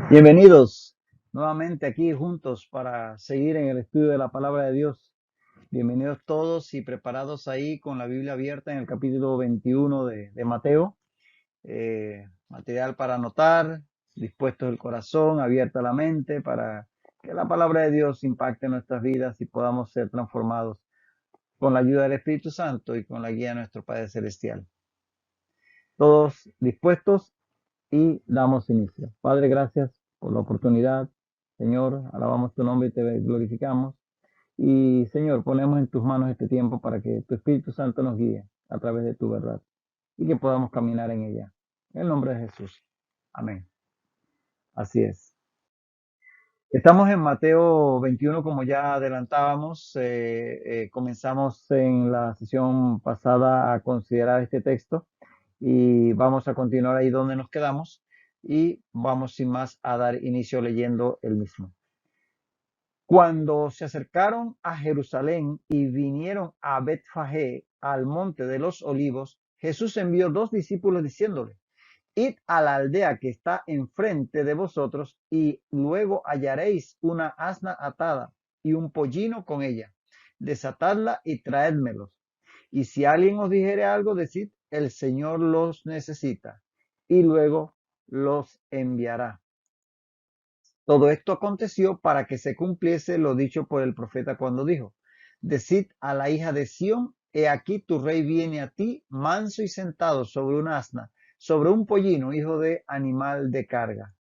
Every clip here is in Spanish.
Bienvenidos nuevamente aquí juntos para seguir en el estudio de la palabra de Dios. Bienvenidos todos y preparados ahí con la Biblia abierta en el capítulo 21 de Mateo. Material para anotar, dispuesto el corazón, abierta la mente para que la palabra de Dios impacte nuestras vidas y podamos ser transformados con la ayuda del Espíritu Santo y con la guía de nuestro Padre Celestial. Todos dispuestos y damos inicio. Padre, gracias por la oportunidad. Señor, alabamos tu nombre y te glorificamos. Y Señor, ponemos en tus manos este tiempo para que tu Espíritu Santo nos guíe a través de tu verdad y que podamos caminar en ella. En el nombre de Jesús. Amén. Así es. Estamos en Mateo 21, como ya adelantábamos. Comenzamos en la sesión pasada a considerar este texto y vamos a continuar ahí donde nos quedamos y vamos sin más a dar inicio leyendo el mismo. Cuando se acercaron a Jerusalén y vinieron a Betfagé, al monte de los olivos, Jesús envió 2 discípulos diciéndole: Id a la aldea que está enfrente de vosotros y luego hallaréis una asna atada y un pollino con ella. Desatadla y traédmelos. Y si alguien os dijere algo, decid: el Señor los necesita, y luego los enviará. Todo esto aconteció para que se cumpliese lo dicho por el profeta cuando dijo: Decid a la hija de Sión: he aquí tu rey viene a ti, manso y sentado sobre un asna, sobre un pollino, hijo de animal de carga.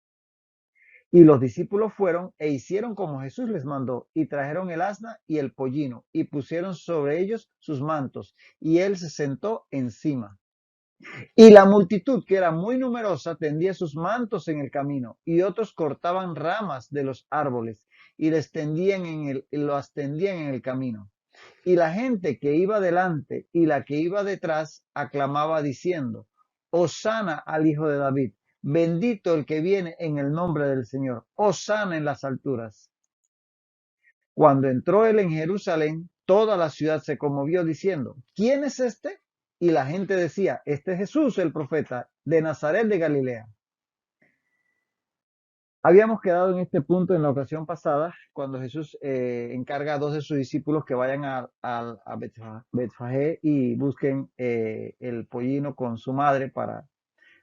Y los discípulos fueron e hicieron como Jesús les mandó, y trajeron el asna y el pollino, y pusieron sobre ellos sus mantos, y él se sentó encima. Y la multitud, que era muy numerosa, tendía sus mantos en el camino, y otros cortaban ramas de los árboles y las tendían en el camino. Y la gente que iba delante y la que iba detrás aclamaba diciendo: Hosana al Hijo de David, bendito el que viene en el nombre del Señor, Hosana en las alturas. Cuando entró él en Jerusalén, toda la ciudad se conmovió diciendo: ¿Quién es este? Y la gente decía: Este es Jesús, el profeta de Nazaret de Galilea. Habíamos quedado en este punto en la ocasión pasada, cuando Jesús encarga a 2 de sus discípulos que vayan a Betfagé y busquen el pollino con su madre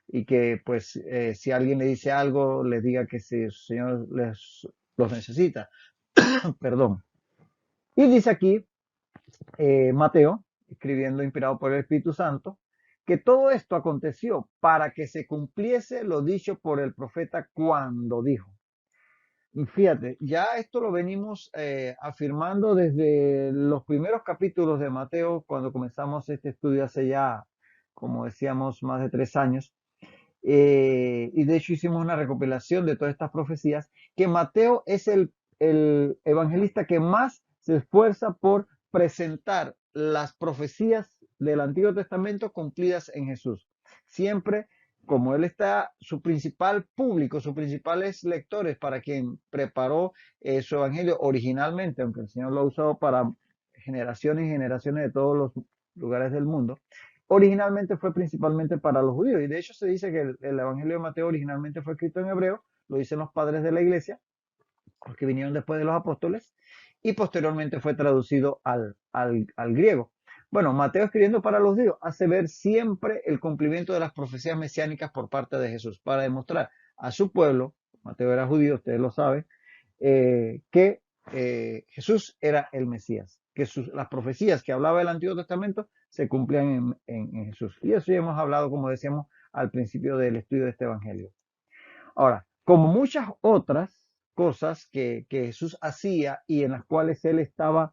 y que pues si alguien le dice algo, les diga que si el Señor los necesita. Perdón. Y dice aquí Mateo, escribiendo inspirado por el Espíritu Santo, que todo esto aconteció para que se cumpliese lo dicho por el profeta cuando dijo. Fíjate, ya esto lo venimos afirmando desde los primeros capítulos de Mateo, cuando comenzamos este estudio hace ya, como decíamos, más de 3 años. Y de hecho hicimos una recopilación de todas estas profecías, que Mateo es el evangelista que más se esfuerza por presentar las profecías del Antiguo Testamento cumplidas en Jesús. Siempre, como él está, su principal público, sus principales lectores para quien preparó su evangelio originalmente, aunque el Señor lo ha usado para generaciones y generaciones de todos los lugares del mundo, originalmente fue principalmente para los judíos. Y de hecho se dice que el Evangelio de Mateo originalmente fue escrito en hebreo, lo dicen los padres de la iglesia, los que vinieron después de los apóstoles, y posteriormente fue traducido al griego. Bueno, Mateo, escribiendo para los judíos, hace ver siempre el cumplimiento de las profecías mesiánicas por parte de Jesús, para demostrar a su pueblo, Mateo era judío, ustedes lo saben, que Jesús era el Mesías, que las profecías que hablaba el Antiguo Testamento se cumplían en Jesús. Y eso ya hemos hablado, como decíamos, al principio del estudio de este Evangelio. Ahora, como muchas otras cosas que Jesús hacía y en las cuales él estaba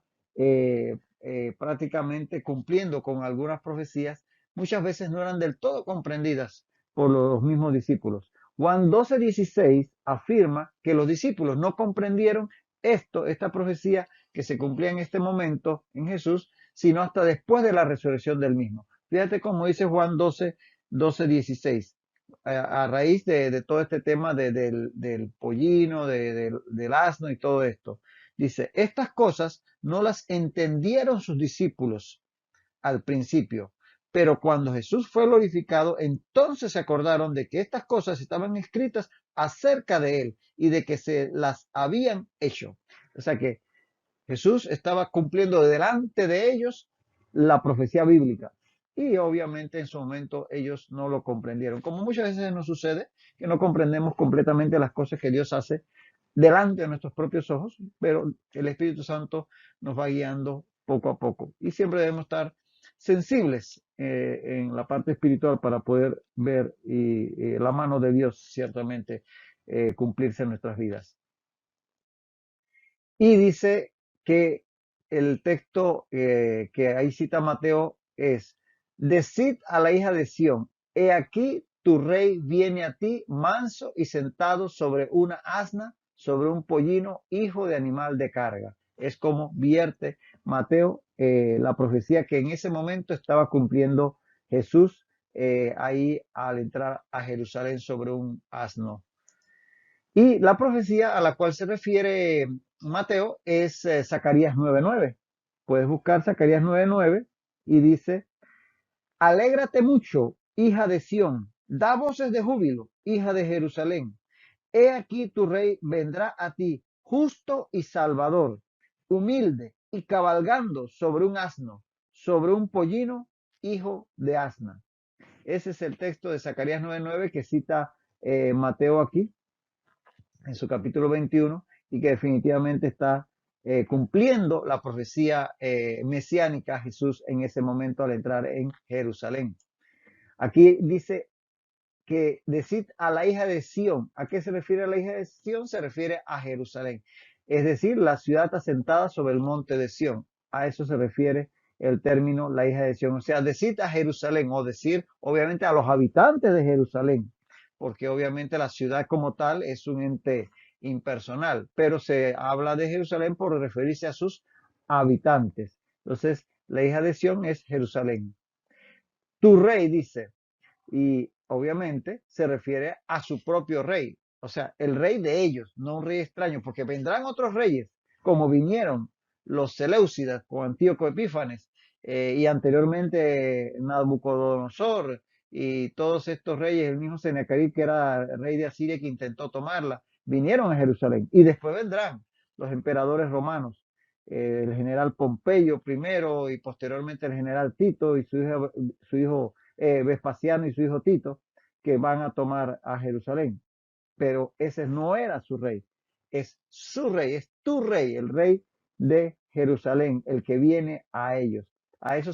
prácticamente cumpliendo con algunas profecías, muchas veces no eran del todo comprendidas por los mismos discípulos. Juan 12:16 afirma que los discípulos no comprendieron esta profecía que se cumplía en este momento en Jesús, sino hasta después de la resurrección del mismo. Fíjate cómo dice Juan 12:16 a raíz de todo este tema del pollino, del asno y todo esto. Dice: estas cosas no las entendieron sus discípulos al principio. Pero cuando Jesús fue glorificado, entonces se acordaron de que estas cosas estaban escritas acerca de él y de que se las habían hecho. O sea que Jesús estaba cumpliendo delante de ellos la profecía bíblica. Y obviamente en su momento ellos no lo comprendieron. Como muchas veces nos sucede, que no comprendemos completamente las cosas que Dios hace delante de nuestros propios ojos, pero el Espíritu Santo nos va guiando poco a poco. Y siempre debemos estar sensibles en la parte espiritual para poder ver y la mano de Dios ciertamente cumplirse en nuestras vidas. Y dice que el texto que ahí cita Mateo es: decid a la hija de Sión, he aquí tu rey viene a ti manso y sentado sobre una asna, sobre un pollino, hijo de animal de carga. Es como vierte Mateo la profecía que en ese momento estaba cumpliendo Jesús ahí al entrar a Jerusalén sobre un asno. Y la profecía a la cual se refiere Mateo es Zacarías 9:9. Puedes buscar Zacarías 9:9 y dice: alégrate mucho, hija de Sión, da voces de júbilo, hija de Jerusalén. He aquí tu rey vendrá a ti, justo y salvador, humilde y cabalgando sobre un asno, sobre un pollino, hijo de asna. Ese es el texto de Zacarías 9:9 que cita Mateo aquí en su capítulo 21 y que definitivamente está cumpliendo la profecía mesiánica a Jesús en ese momento al entrar en Jerusalén. Aquí dice que decid a la hija de Sión. ¿A qué se refiere a la hija de Sión? Se refiere a Jerusalén, es decir, la ciudad asentada sobre el monte de Sión. A eso se refiere el término la hija de Sión. O sea, decid a Jerusalén, o decir obviamente a los habitantes de Jerusalén, porque obviamente la ciudad como tal es un ente impersonal, pero se habla de Jerusalén por referirse a sus habitantes. Entonces, la hija de Sión es Jerusalén. Tu rey, dice, y obviamente se refiere a su propio rey, o sea, el rey de ellos, no un rey extraño, porque vendrán otros reyes, como vinieron los Seleucidas con Antíoco Epífanes y anteriormente Nabucodonosor y todos estos reyes, el mismo Sennacherib que era rey de Asiria que intentó tomarla, vinieron a Jerusalén y después vendrán los emperadores romanos. El general Pompeyo primero y posteriormente el general Tito y su hijo Vespasiano y su hijo Tito, que van a tomar a Jerusalén. Pero ese no era su rey, es su rey, es tu rey, el rey de Jerusalén, el que viene a ellos. A eso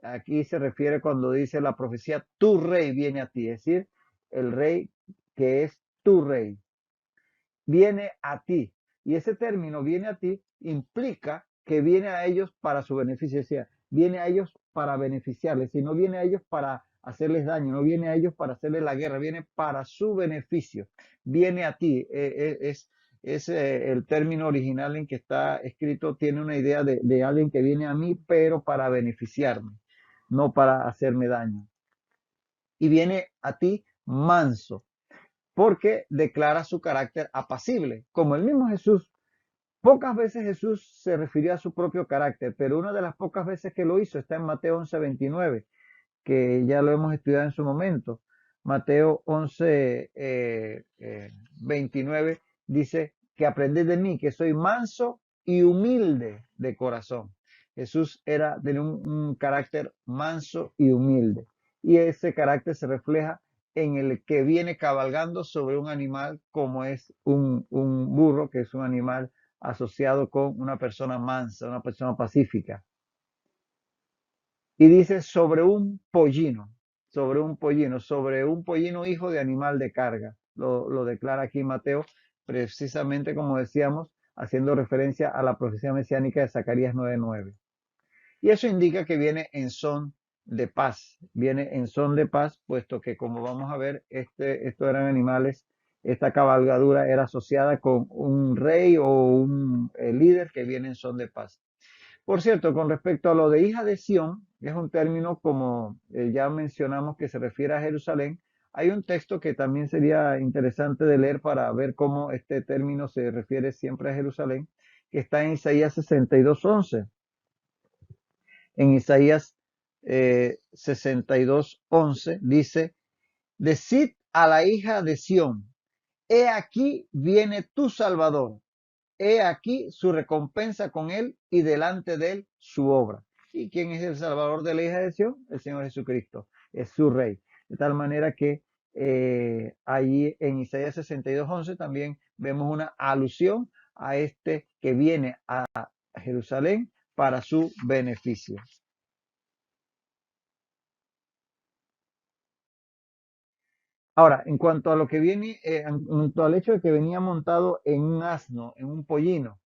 aquí se refiere cuando dice la profecía, tu rey viene a ti, es decir, el rey que es tu rey, viene a ti. Y ese término viene a ti implica que viene a ellos para su beneficio, o sea, viene a ellos para beneficiarles, y no viene a ellos para hacerles daño, no viene a ellos para hacerles la guerra, viene para su beneficio, viene a ti. Es el término original en que está escrito, tiene una idea de alguien que viene a mí, pero para beneficiarme, no para hacerme daño. Y viene a ti manso, porque declara su carácter apacible, como el mismo Jesús. Pocas veces Jesús se refirió a su propio carácter, pero una de las pocas veces que lo hizo está en Mateo 11:29, que ya lo hemos estudiado en su momento. Mateo 11:29 dice que aprended de mí, que soy manso y humilde de corazón. Jesús tenía un carácter manso y humilde. Y ese carácter se refleja en el que viene cabalgando sobre un animal como es un burro, que es un animal asociado con una persona mansa, una persona pacífica. Y dice sobre un pollino, sobre un pollino hijo de animal de carga. Lo declara aquí Mateo, precisamente como decíamos, haciendo referencia a la profecía mesiánica de Zacarías 9:9. Y eso indica que viene en son de paz, viene en son de paz, puesto que como vamos a ver, estos eran animales, esta cabalgadura era asociada con un rey o un líder que viene en son de paz. Por cierto, con respecto a lo de hija de Sión, es un término como ya mencionamos que se refiere a Jerusalén. Hay un texto que también sería interesante de leer para ver cómo este término se refiere siempre a Jerusalén, que está en Isaías 62:11. En Isaías 62:11 dice: Decid a la hija de Sión, he aquí viene tu Salvador, he aquí su recompensa con él y delante de él su obra. ¿Y quién es el Salvador de la hija de Sión? El Señor Jesucristo, es su Rey. De tal manera que allí en Isaías 62:11 también vemos una alusión a este que viene a Jerusalén para su beneficio. Ahora, en cuanto a lo que viene, en cuanto al hecho de que venía montado en un asno, en un pollino,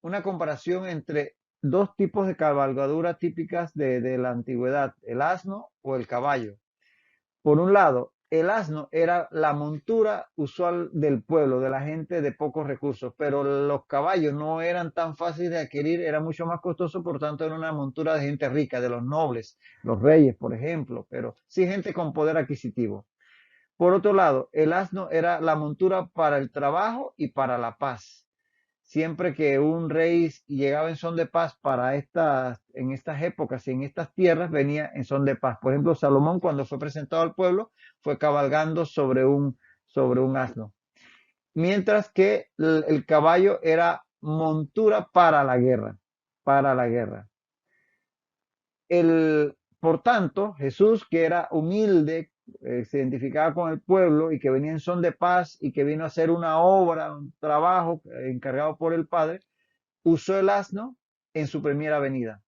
una comparación entre dos tipos de cabalgadura típicas de la antigüedad, el asno o el caballo. Por un lado, el asno era la montura usual del pueblo, de la gente de pocos recursos, pero los caballos no eran tan fáciles de adquirir, era mucho más costoso, por tanto era una montura de gente rica, de los nobles, los reyes, por ejemplo, pero sí gente con poder adquisitivo. Por otro lado, el asno era la montura para el trabajo y para la paz. Siempre que un rey llegaba en son de paz en estas épocas y en estas tierras, venía en son de paz. Por ejemplo, Salomón, cuando fue presentado al pueblo, fue cabalgando sobre un asno. Mientras que el caballo era montura para la guerra. Por tanto, Jesús, que era humilde, se identificaba con el pueblo y que venía en son de paz y que vino a hacer una obra, un trabajo encargado por el Padre, usó el asno en su primera venida,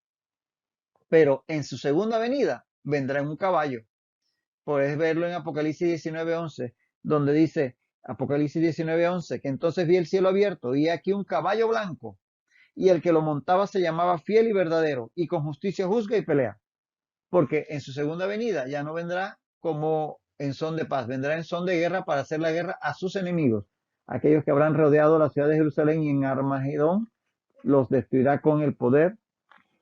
pero en su segunda venida vendrá en un caballo. Puedes verlo en Apocalipsis 19:11, donde dice, Apocalipsis 19:11, que entonces vi el cielo abierto y aquí un caballo blanco, y el que lo montaba se llamaba Fiel y Verdadero, y con justicia juzga y pelea. Porque en su segunda venida ya no vendrá como en son de paz, vendrá en son de guerra para hacer la guerra a sus enemigos, aquellos que habrán rodeado la ciudad de Jerusalén, y en Armagedón los destruirá con el poder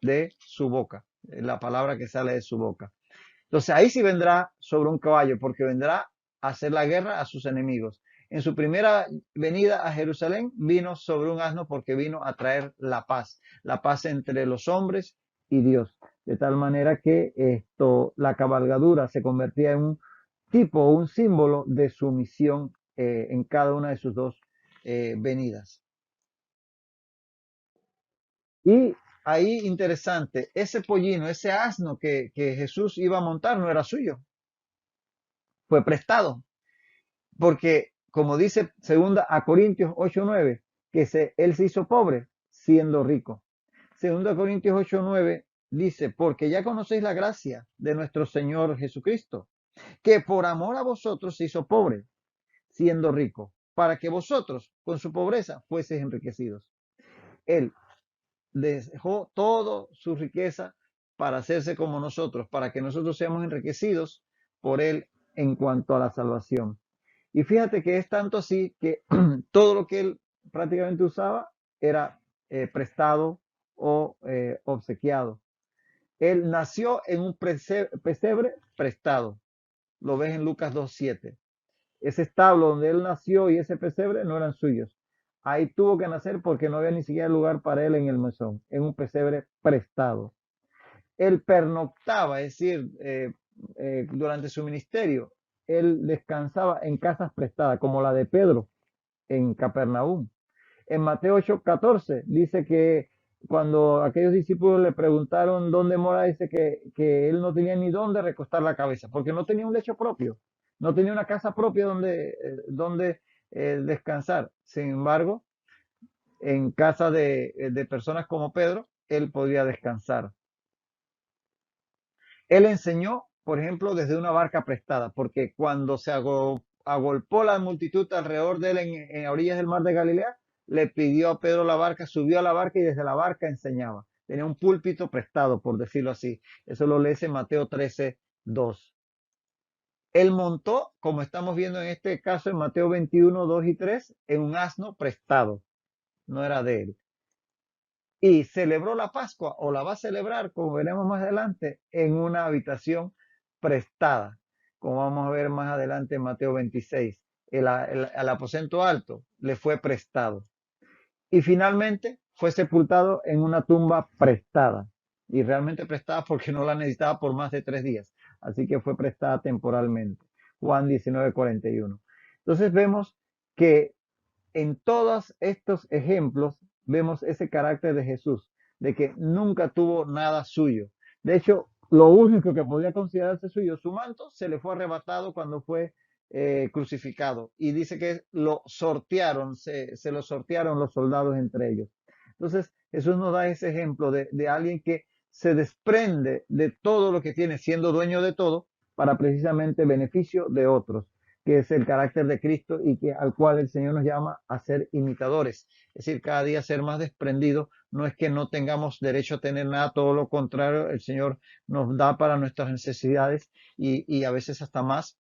de su boca, la palabra que sale de su boca. Entonces ahí sí vendrá sobre un caballo, porque vendrá a hacer la guerra a sus enemigos. En su primera venida a Jerusalén vino sobre un asno porque vino a traer la paz entre los hombres y Dios. De tal manera que la cabalgadura se convertía en un tipo, un símbolo de su misión en cada una de sus dos venidas. Y ahí interesante, ese pollino, ese asno que Jesús iba a montar no era suyo, fue prestado, porque como dice segunda a Corintios 8:9, él se hizo pobre siendo rico. Segunda Corintios 8:9 dice, porque ya conocéis la gracia de nuestro Señor Jesucristo, que por amor a vosotros se hizo pobre siendo rico, para que vosotros con su pobreza fueseis enriquecidos. Él dejó toda su riqueza para hacerse como nosotros, para que nosotros seamos enriquecidos por él en cuanto a la salvación. Y fíjate que es tanto así que todo lo que él prácticamente usaba era prestado o obsequiado. Él nació en un pesebre prestado. Lo ves en Lucas 2:7. Ese establo donde él nació y ese pesebre no eran suyos. Ahí tuvo que nacer porque no había ni siquiera lugar para él en el mesón, en un pesebre prestado. Él pernoctaba, es decir, durante su ministerio, él descansaba en casas prestadas, como la de Pedro en Capernaum. En Mateo 8:14 dice que cuando aquellos discípulos le preguntaron dónde mora, dice que él no tenía ni dónde recostar la cabeza, porque no tenía un lecho propio, no tenía una casa propia donde descansar. Sin embargo, en casa de personas como Pedro, él podía descansar. Él enseñó, por ejemplo, desde una barca prestada, porque cuando se agolpó la multitud alrededor de él en orillas del mar de Galilea, le pidió a Pedro la barca, subió a la barca y desde la barca enseñaba. Tenía un púlpito prestado, por decirlo así. Eso lo lees en Mateo 13:2. Él montó, como estamos viendo en este caso en Mateo 21:2 y 3, en un asno prestado. No era de él. Y celebró la Pascua, o la va a celebrar, como veremos más adelante, en una habitación prestada, como vamos a ver más adelante en Mateo 26. El aposento alto le fue prestado. Y finalmente fue sepultado en una tumba prestada. y realmente prestada porque no la necesitaba por más de 3 días. Así que fue prestada temporalmente. Juan 19:41. Entonces vemos que en todos estos ejemplos vemos ese carácter de Jesús, de que nunca tuvo nada suyo. De hecho, lo único que podía considerarse suyo, su manto, se le fue arrebatado cuando fue crucificado. Y dice que lo sortearon, se lo sortearon los soldados entre ellos. Entonces, Jesús nos da ese ejemplo de alguien que se desprende de todo lo que tiene, siendo dueño de todo, para precisamente beneficio de otros, que es el carácter de Cristo y que al cual el Señor nos llama a ser imitadores. Es decir, cada día ser más desprendidos. No es que no tengamos derecho a tener nada, todo lo contrario, el Señor nos da para nuestras necesidades y a veces hasta más,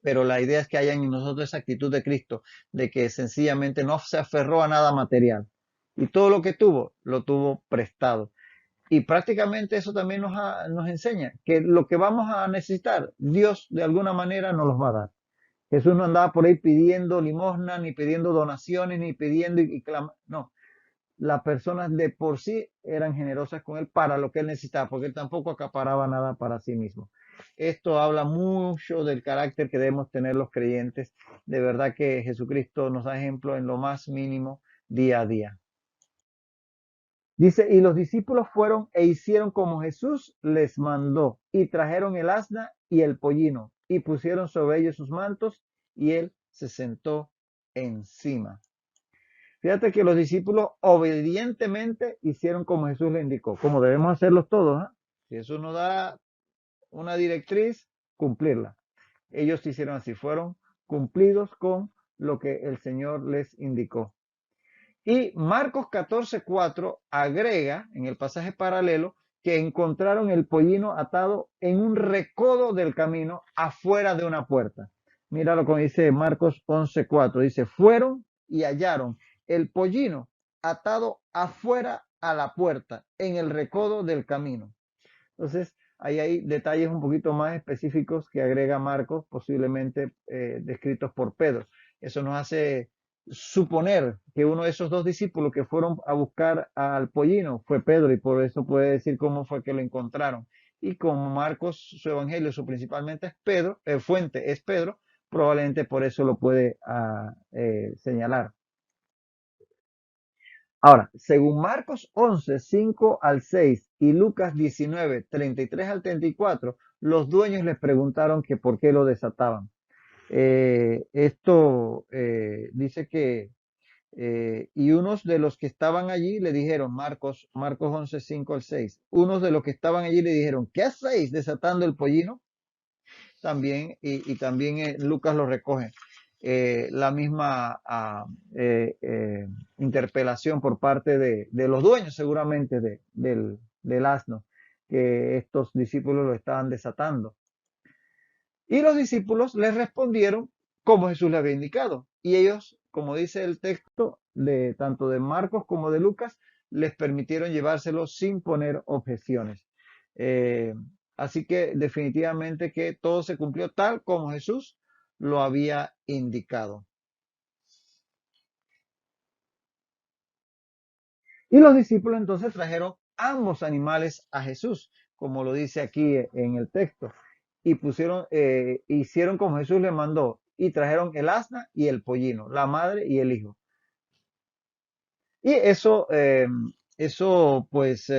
pero la idea es que haya en nosotros esa actitud de Cristo, de que sencillamente no se aferró a nada material y todo lo que tuvo, lo tuvo prestado. Y prácticamente eso también nos enseña que lo que vamos a necesitar, Dios de alguna manera nos los va a dar. Jesús no andaba por ahí pidiendo limosna, ni pidiendo donaciones, ni pidiendo y clamando. No, las personas de por sí eran generosas con él para lo que él necesitaba, porque él tampoco acaparaba nada para sí mismo. Esto habla mucho del carácter que debemos tener los creyentes. De verdad que Jesucristo nos da ejemplo en lo más mínimo día a día. Dice, y los discípulos fueron e hicieron como Jesús les mandó, y trajeron el asna y el pollino, y pusieron sobre ellos sus mantos, y él se sentó encima. Fíjate que los discípulos obedientemente hicieron como Jesús le indicó, como debemos hacerlos todos. Si Jesús nos da una directriz, cumplirla. Ellos hicieron así, fueron cumplidos con lo que el Señor les indicó. Y Marcos 14:4 agrega en el pasaje paralelo que encontraron el pollino atado en un recodo del camino afuera de una puerta. Míralo como dice Marcos 11:4. Dice, fueron y hallaron el pollino atado afuera a la puerta, en el recodo del camino. Entonces, ahí hay detalles un poquito más específicos que agrega Marcos, posiblemente descritos por Pedro. Eso nos hace suponer que uno de esos dos discípulos que fueron a buscar al pollino fue Pedro y por eso puede decir cómo fue que lo encontraron. Y como Marcos, su evangelio, su principalmente es Pedro, fuente es Pedro, probablemente por eso lo puede señalar. Ahora, según Marcos 11, 5 al 6 y Lucas 19, 33 al 34, los dueños les preguntaron que por qué lo desataban. Esto dice que, y unos de los que estaban allí le dijeron, Marcos 11, 5 al 6, unos de los que estaban allí le dijeron, ¿qué hacéis desatando el pollino? También, y también Lucas lo recoge. La misma interpelación por parte de los dueños seguramente del asno, que estos discípulos lo estaban desatando. Y los discípulos les respondieron como Jesús les había indicado. Y ellos, como dice el texto de tanto de Marcos como de Lucas, les permitieron llevárselo sin poner objeciones. Eh, Así que definitivamente que todo se cumplió tal como Jesús lo había indicado. Y los discípulos entonces trajeron ambos animales a Jesús, como lo dice aquí en el texto, y hicieron como Jesús les mandó, y trajeron el asna y el pollino, la madre y el hijo. Y eso pues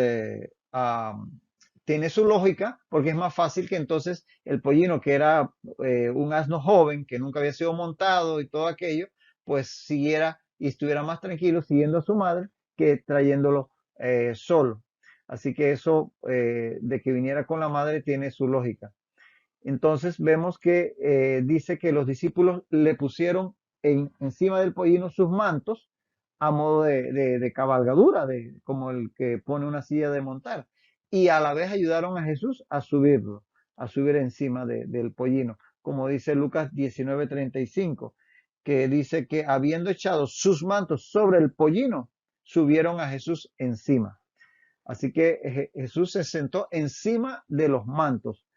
tiene su lógica, porque es más fácil que entonces el pollino, que era un asno joven, que nunca había sido montado y todo aquello, pues siguiera y estuviera más tranquilo siguiendo a su madre que trayéndolo solo. Así que eso de que viniera con la madre tiene su lógica. Entonces vemos que dice que los discípulos le pusieron encima del pollino sus mantos a modo de cabalgadura, como el que pone una silla de montar. Y a la vez ayudaron a Jesús a subirlo, a subir encima del pollino, como dice Lucas 19:35, que dice que habiendo echado sus mantos sobre el pollino, subieron a Jesús encima. Así que Jesús se sentó encima de los mantos.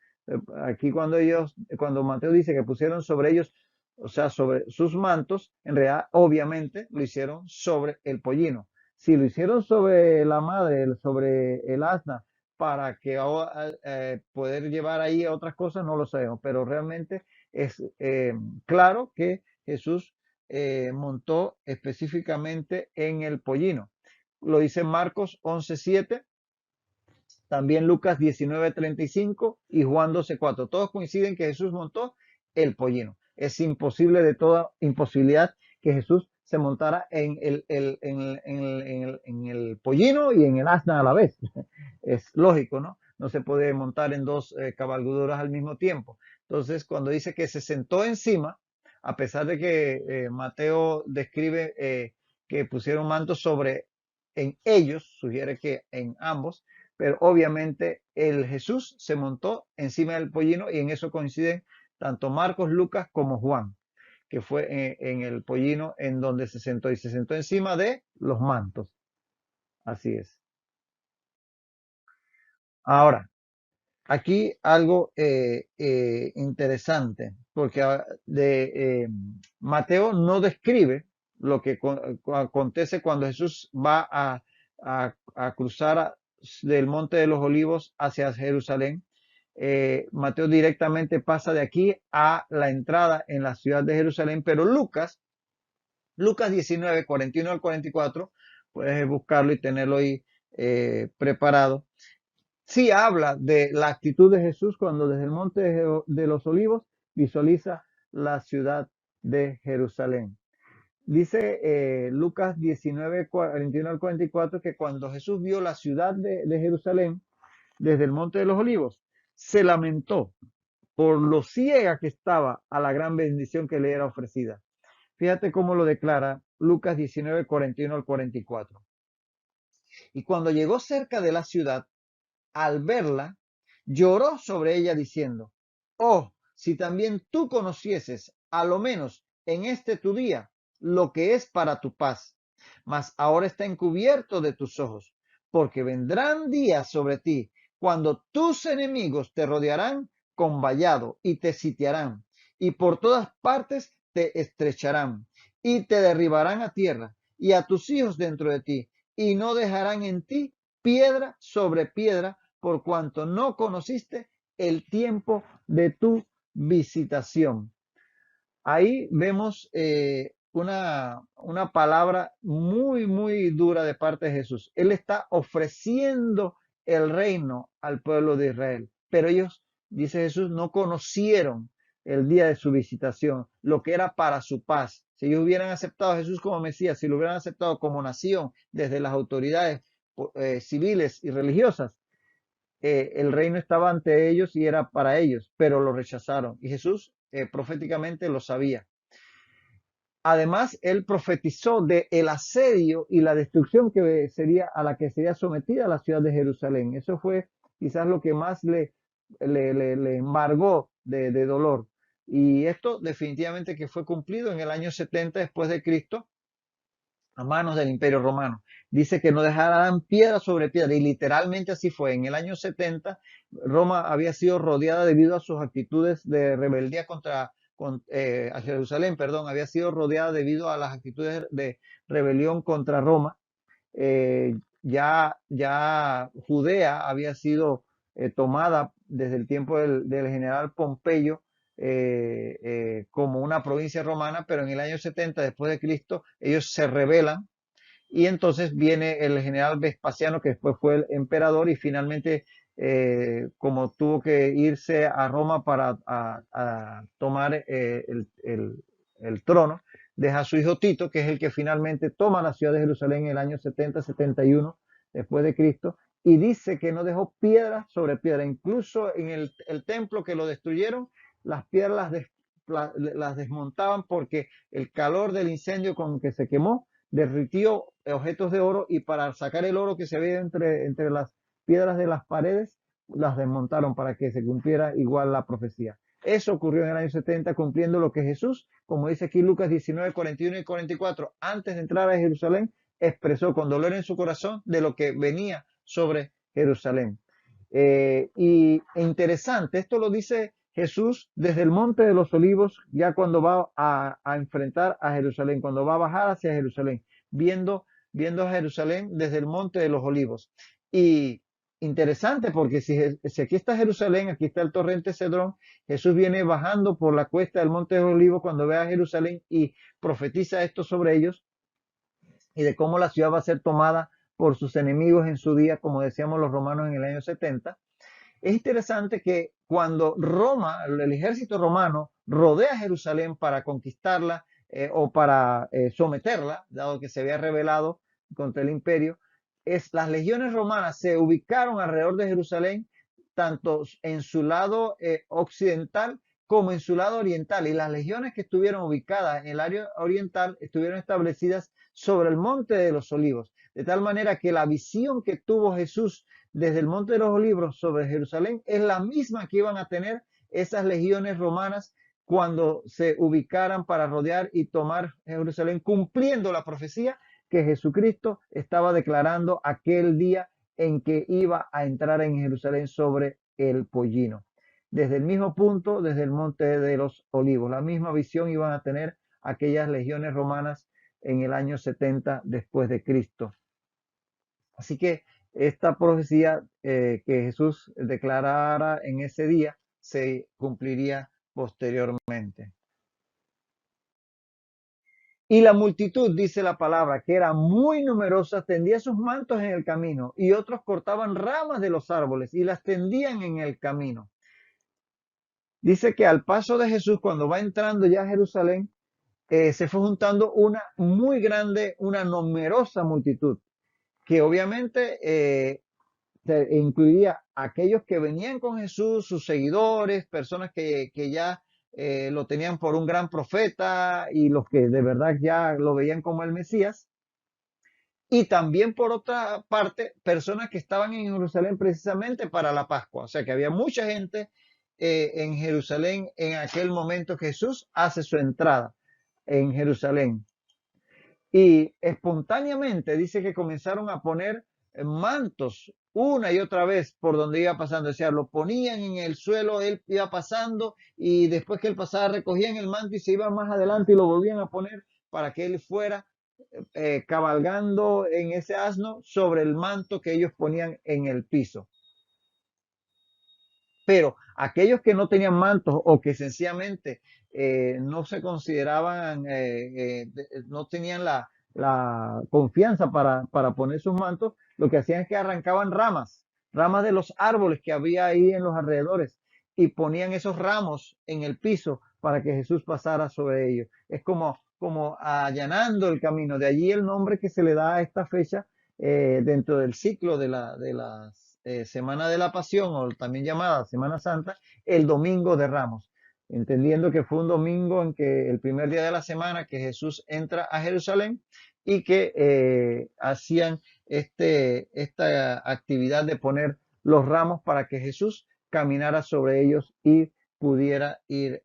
Aquí cuando Mateo dice que pusieron sobre ellos, o sea, sobre sus mantos, en realidad obviamente lo hicieron sobre el pollino. Si lo hicieron sobre la madre, sobre el asna, para que poder llevar ahí otras cosas, no lo sabemos, pero realmente es claro que Jesús montó específicamente en el pollino. Lo dice Marcos 11:7, también Lucas 19:35 y Juan 12:4. Todos coinciden que Jesús montó el pollino. Es imposible de toda imposibilidad que Jesús se montara en el pollino y en el asna a la vez. Es lógico, ¿no? No se puede montar en dos cabalgaduras al mismo tiempo. Entonces, cuando dice que se sentó encima, a pesar de que Mateo describe que pusieron mantos sobre en ellos, sugiere que en ambos, pero obviamente el Jesús se montó encima del pollino y en eso coinciden tanto Marcos, Lucas como Juan, que fue en el pollino en donde se sentó y se sentó encima de los mantos. Así es. Ahora, aquí algo interesante, porque Mateo no describe lo que acontece cuando Jesús va a cruzar del Monte de los Olivos hacia Jerusalén. Mateo directamente pasa de aquí a la entrada en la ciudad de Jerusalén, pero Lucas 19, 41 al 44, puedes buscarlo y tenerlo ahí preparado. Sí habla de la actitud de Jesús cuando desde el monte de los olivos visualiza la ciudad de Jerusalén. Dice Lucas 19, 41 al 44 que cuando Jesús vio la ciudad de Jerusalén desde el monte de los olivos, se lamentó por lo ciega que estaba a la gran bendición que le era ofrecida. Fíjate cómo lo declara Lucas 19, 41 al 44. Y cuando llegó cerca de la ciudad, al verla, lloró sobre ella diciendo, oh, si también tú conocieses, a lo menos en este tu día, lo que es para tu paz, mas ahora está encubierto de tus ojos, porque vendrán días sobre ti cuando tus enemigos te rodearán con vallado y te sitiarán, y por todas partes te estrecharán, y te derribarán a tierra, y a tus hijos dentro de ti, y no dejarán en ti piedra sobre piedra, por cuanto no conociste el tiempo de tu visitación. Ahí vemos una palabra muy, muy dura de parte de Jesús. Él está ofreciendo el reino al pueblo de Israel, pero ellos, dice Jesús, no conocieron el día de su visitación, lo que era para su paz. Si ellos hubieran aceptado a Jesús como Mesías, si lo hubieran aceptado como nación desde las autoridades civiles y religiosas, el reino estaba ante ellos y era para ellos, pero lo rechazaron. Y Jesús proféticamente lo sabía. Además, él profetizó de el asedio y la destrucción que sería a la que sería sometida la ciudad de Jerusalén. Eso fue quizás lo que más le embargó de dolor. Y esto definitivamente que fue cumplido en el año 70 después de Cristo a manos del Imperio Romano. Dice que no dejarán piedra sobre piedra y literalmente así fue. En el año 70 Roma había sido rodeada debido a sus actitudes de rebeldía a Jerusalén, perdón, había sido rodeada debido a las actitudes de rebelión contra Roma. Ya Judea había sido tomada desde el tiempo del general Pompeyo como una provincia romana, pero en el año 70 después de Cristo ellos se rebelan y entonces viene el general Vespasiano, que después fue el emperador y finalmente como tuvo que irse a Roma para tomar el trono, deja a su hijo Tito, que es el que finalmente toma la ciudad de Jerusalén en el año 70-71 después de Cristo, y dice que no dejó piedra sobre piedra. Incluso en el templo que lo destruyeron, las piedras las desmontaban porque el calor del incendio con que se quemó derritió objetos de oro y para sacar el oro que se veía entre las piedras de las paredes, las desmontaron para que se cumpliera igual la profecía. Eso ocurrió en el año 70, cumpliendo lo que Jesús, como dice aquí Lucas 19, 41 y 44, antes de entrar a Jerusalén, expresó con dolor en su corazón de lo que venía sobre Jerusalén. Y interesante, esto lo dice Jesús desde el Monte de los Olivos, ya cuando va a enfrentar a Jerusalén, cuando va a bajar hacia Jerusalén, viendo viendo a Jerusalén desde el Monte de los Olivos. Y interesante porque si aquí está Jerusalén, aquí está el torrente Cedrón, Jesús viene bajando por la cuesta del Monte de los Olivos cuando ve a Jerusalén y profetiza esto sobre ellos y de cómo la ciudad va a ser tomada por sus enemigos en su día, como decíamos los romanos en el año 70. Es interesante que cuando Roma, el ejército romano, rodea Jerusalén para conquistarla o para someterla, dado que se había rebelado contra el imperio, las legiones romanas se ubicaron alrededor de Jerusalén, tanto en su lado occidental como en su lado oriental. Y las legiones que estuvieron ubicadas en el área oriental estuvieron establecidas sobre el Monte de los Olivos, de tal manera que la visión que tuvo Jesús desde el Monte de los Olivos sobre Jerusalén es la misma que iban a tener esas legiones romanas cuando se ubicaran para rodear y tomar Jerusalén, cumpliendo la profecía que Jesucristo estaba declarando aquel día en que iba a entrar en Jerusalén sobre el pollino. Desde el mismo punto, desde el Monte de los Olivos, la misma visión iban a tener aquellas legiones romanas en el año 70 después de Cristo. Así que esta profecía que Jesús declarara en ese día se cumpliría posteriormente. Y la multitud, dice la palabra, que era muy numerosa, tendía sus mantos en el camino, y otros cortaban ramas de los árboles y las tendían en el camino. Dice que al paso de Jesús, cuando va entrando ya a Jerusalén, se fue juntando una muy grande, una numerosa multitud, que obviamente incluiría a aquellos que venían con Jesús, sus seguidores, personas que ya lo tenían por un gran profeta y los que de verdad ya lo veían como el Mesías. Y también por otra parte, personas que estaban en Jerusalén precisamente para la Pascua. O sea que había mucha gente en Jerusalén en aquel momento que Jesús hace su entrada en Jerusalén. Y espontáneamente dice que comenzaron a poner mantos una y otra vez por donde iba pasando. O sea, lo ponían en el suelo, él iba pasando y después que él pasaba recogían el manto y se iban más adelante y lo volvían a poner para que él fuera cabalgando en ese asno sobre el manto que ellos ponían en el piso. Pero aquellos que no tenían mantos o que sencillamente no se consideraban, no tenían la confianza para poner sus mantos, lo que hacían es que arrancaban ramas de los árboles que había ahí en los alrededores y ponían esos ramos en el piso para que Jesús pasara sobre ellos. Es como allanando el camino. De allí el nombre que se le da a esta fecha dentro del ciclo de las Semana de la Pasión, o también llamada Semana Santa, el Domingo de Ramos, entendiendo que fue un domingo en que el primer día de la semana que Jesús entra a Jerusalén y que hacían esta actividad de poner los ramos para que Jesús caminara sobre ellos y pudiera ir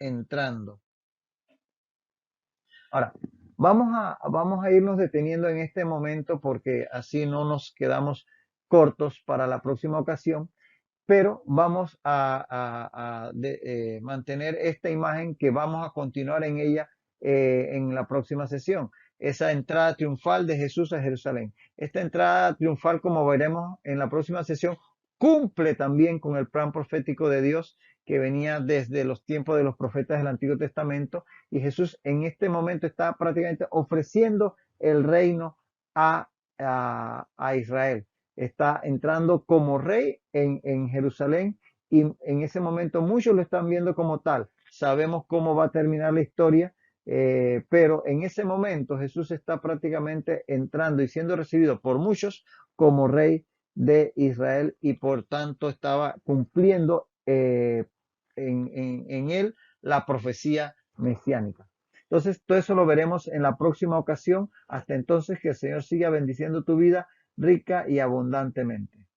entrando. Ahora, vamos a irnos deteniendo en este momento porque así no nos quedamos cortos para la próxima ocasión, pero vamos a mantener esta imagen que vamos a continuar en ella en la próxima sesión. Esa entrada triunfal de Jesús a Jerusalén. Esta entrada triunfal, como veremos en la próxima sesión, cumple también con el plan profético de Dios que venía desde los tiempos de los profetas del Antiguo Testamento, y Jesús en este momento está prácticamente ofreciendo el reino a Israel. Está entrando como rey en Jerusalén y en ese momento muchos lo están viendo como tal. Sabemos cómo va a terminar la historia, pero en ese momento Jesús está prácticamente entrando y siendo recibido por muchos como rey de Israel y por tanto estaba cumpliendo en él la profecía mesiánica. Entonces, todo eso lo veremos en la próxima ocasión. Hasta entonces, que el Señor siga bendiciendo tu vida rica y abundantemente.